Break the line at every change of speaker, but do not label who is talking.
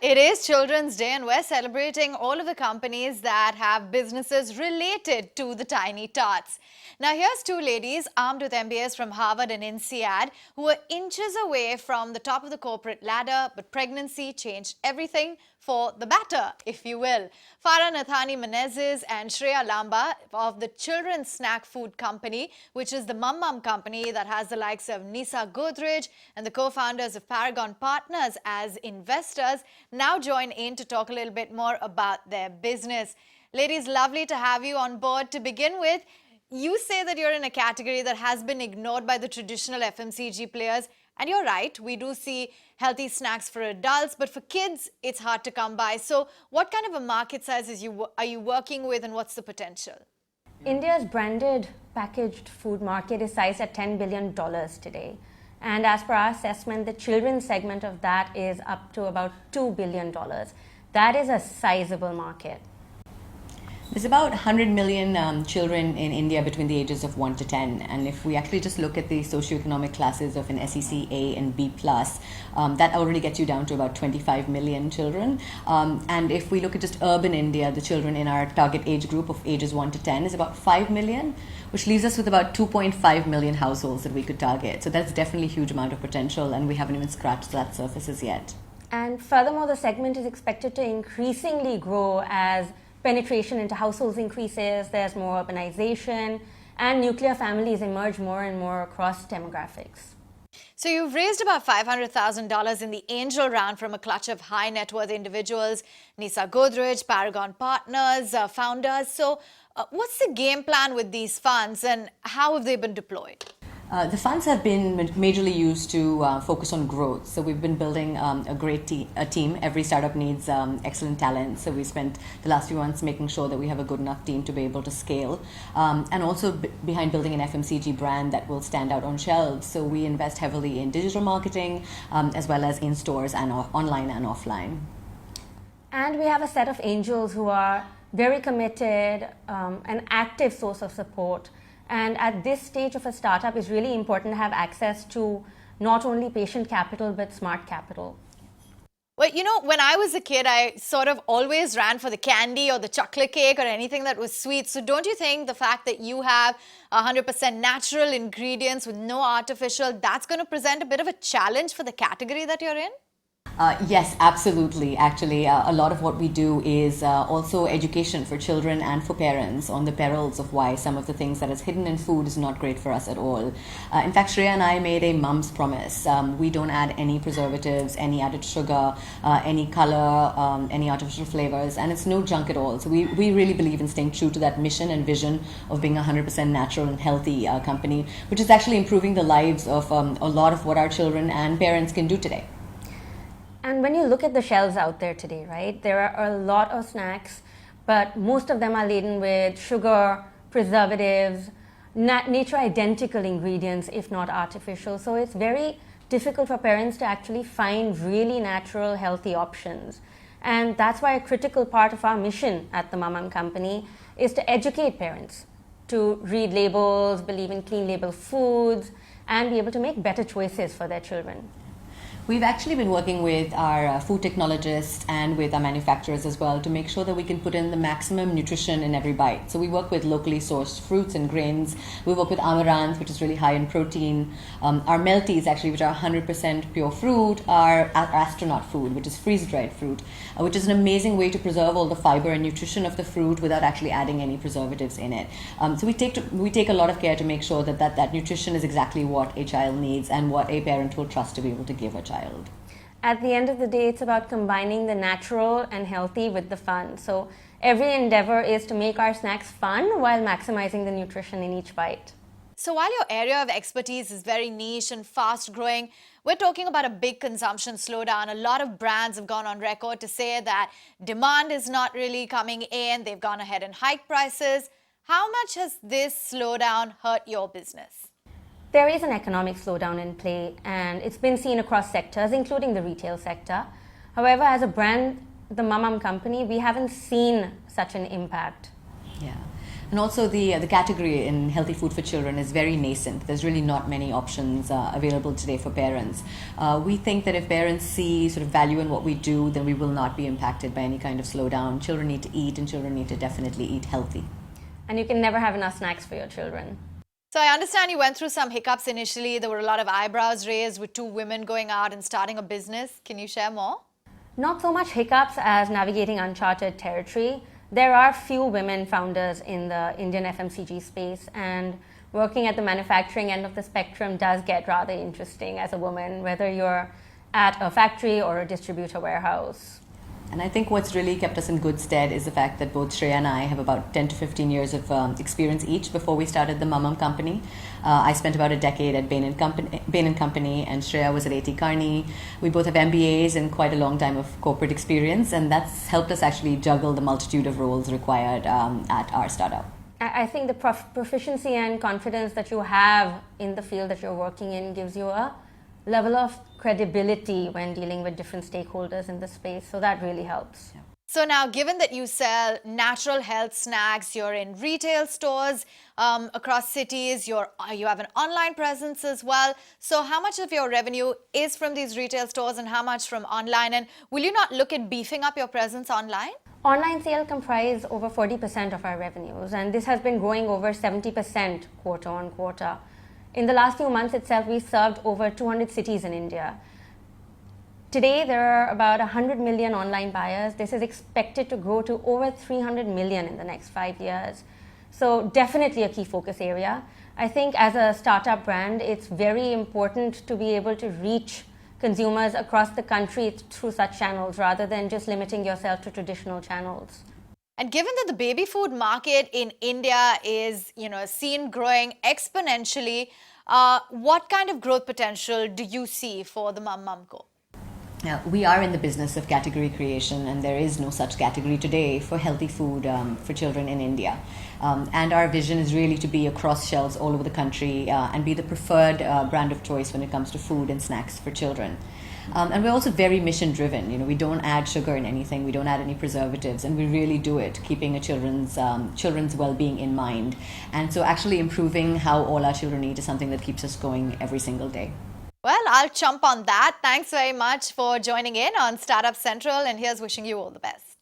It is Children's Day and we're celebrating all of the companies that have businesses related to the tiny tots. Now here's two ladies armed with MBAs from Harvard and INSEAD who are inches away from the top of the corporate ladder, but pregnancy changed everything for the better, if you will. Farah, Nathani, Menzies and Shreya Lamba of the children's snack food company, which is the Mumum company that has the likes of Nisa Godrej and the co-founders of Paragon Partners as investors, now join in to talk a little bit more about their business. Ladies, lovely to have you on board. To begin with, you say that you're in a category that has been ignored by the traditional FMCG players. And you're right, we do see healthy snacks for adults, but for kids, it's hard to come by. So what kind of a market size are you working with and what's the potential?
India's branded packaged food market is sized at $10 billion today. And as per our assessment, the children's segment of that is up to about $2 billion. That is a sizable market.
There's about 100 million children in India between the ages of 1 to 10. And if we actually just look at the socioeconomic classes of an SEC A and B+, that already gets you down to about 25 million children. And if we look at just urban India, the children in our target age group of ages 1 to 10 is about 5 million, which leaves us with about 2.5 million households that we could target. So that's definitely a huge amount of potential, and we haven't even scratched that surface as yet.
And furthermore, the segment is expected to increasingly grow as penetration into households increases, there's more urbanization, and nuclear families emerge more and more across demographics.
So you've raised about $500,000 in the angel round from a clutch of high net worth individuals, Nisa Godrej, Paragon Partners, founders. So what's the game plan with these funds and how have they been deployed?
The funds have been majorly used to focus on growth. So we've been building a great team. Every startup needs excellent talent. So we spent the last few months making sure that we have a good enough team to be able to scale. And also behind building an FMCG brand that will stand out on shelves. So we invest heavily in digital marketing as well as in stores and online and offline.
And we have a set of angels who are very committed, an active source of support. And at this stage of a startup, it's really important to have access to not only patient capital, but smart capital.
Well, you know, when I was a kid, I sort of always ran for the candy or the chocolate cake or anything that was sweet. So don't you think the fact that you have 100% natural ingredients with no artificial, that's going to present a bit of a challenge for the category that you're in?
Yes, absolutely. Actually, a lot of what we do is also education for children and for parents on the perils of why some of the things that is hidden in food is not great for us at all. In fact, Shreya and I made a mum's promise. We don't add any preservatives, any added sugar, any color, any artificial flavors, and it's no junk at all. So we really believe in staying true to that mission and vision of being a 100% natural and healthy company, which is actually improving the lives of a lot of what our children and parents can do today.
And when you look at the shelves out there today, right, there are a lot of snacks, but most of them are laden with sugar, preservatives, nature identical ingredients, if not artificial. So it's very difficult for parents to actually find really natural, healthy options. And that's why a critical part of our mission at the Mumum Company is to educate parents to read labels, believe in clean label foods, and be able to make better choices for their children.
We've actually been working with our food technologists and with our manufacturers as well to make sure that we can put in the maximum nutrition in every bite. So we work with locally sourced fruits and grains. We work with amaranth, which is really high in protein. Our melties, actually, which are 100% pure fruit, are astronaut food, which is freeze-dried fruit, which is an amazing way to preserve all the fiber and nutrition of the fruit without actually adding any preservatives in it. So we take a lot of care to make sure that nutrition is exactly what a child needs and what a parent will trust to be able to give a child.
At the end of the day, it's about combining the natural and healthy with the fun. So every endeavor is to make our snacks fun while maximizing the nutrition in each bite.
So while your area of expertise is very niche and fast growing, we're talking about a big consumption slowdown. A lot of brands have gone on record to say that demand is not really coming in. They've gone ahead and hiked prices. How much has this slowdown hurt your business?
There is an economic slowdown in play, and it's been seen across sectors, including the retail sector. However, as a brand, the Mumum Company, we haven't seen such an impact.
Yeah. And also the category in healthy food for children is very nascent. There's really not many options available today for parents. We think that if parents see sort of value in what we do, then we will not be impacted by any kind of slowdown. Children need to eat, and children need to definitely eat healthy.
And you can never have enough snacks for your children.
So I understand you went through some hiccups initially. There were a lot of eyebrows raised with two women going out and starting a business. Can you share more?
Not so much hiccups as navigating uncharted territory. There are few women founders in the Indian FMCG space, and working at the manufacturing end of the spectrum does get rather interesting as a woman, whether you're at a factory or a distributor warehouse.
And I think what's really kept us in good stead is the fact that both Shreya and I have about 10 to 15 years of experience each before we started the Mumum Company. I spent about a decade at Bain and Company, and Shreya was at A.T. Kearney. We both have MBAs and quite a long time of corporate experience, and that's helped us actually juggle the multitude of roles required at our startup.
I think the proficiency and confidence that you have in the field that you're working in gives you a level of credibility when dealing with different stakeholders in the space. So that really helps.
Yeah.
So now, given that you sell natural health snacks, you're in retail stores across cities, you have an online presence as well. So how much of your revenue is from these retail stores and how much from online? And will you not look at beefing up your presence online?
Online sales comprise over 40% of our revenues, and this has been growing over 70% quarter on quarter. In the last few months itself, we served over 200 cities in India. Today, there are about 100 million online buyers. This is expected to grow to over 300 million in the next 5 years. So definitely a key focus area. I think as a startup brand, it's very important to be able to reach consumers across the country through such channels rather than just limiting yourself to traditional channels.
And given that the baby food market in India is, seen growing exponentially, what kind of growth potential do you see for the Mumum Co?
Now, we are in the business of category creation, and there is no such category today for healthy food for children in India. And our vision is really to be across shelves all over the country and be the preferred brand of choice when it comes to food and snacks for children. And we're also very mission driven. We don't add sugar in anything, we don't add any preservatives, and we really do it keeping a children's well-being in mind. And so actually improving how all our children eat is something that keeps us going every single day.
Well, I'll jump on that. Thanks very much for joining in on Startup Central, and here's wishing you all the best.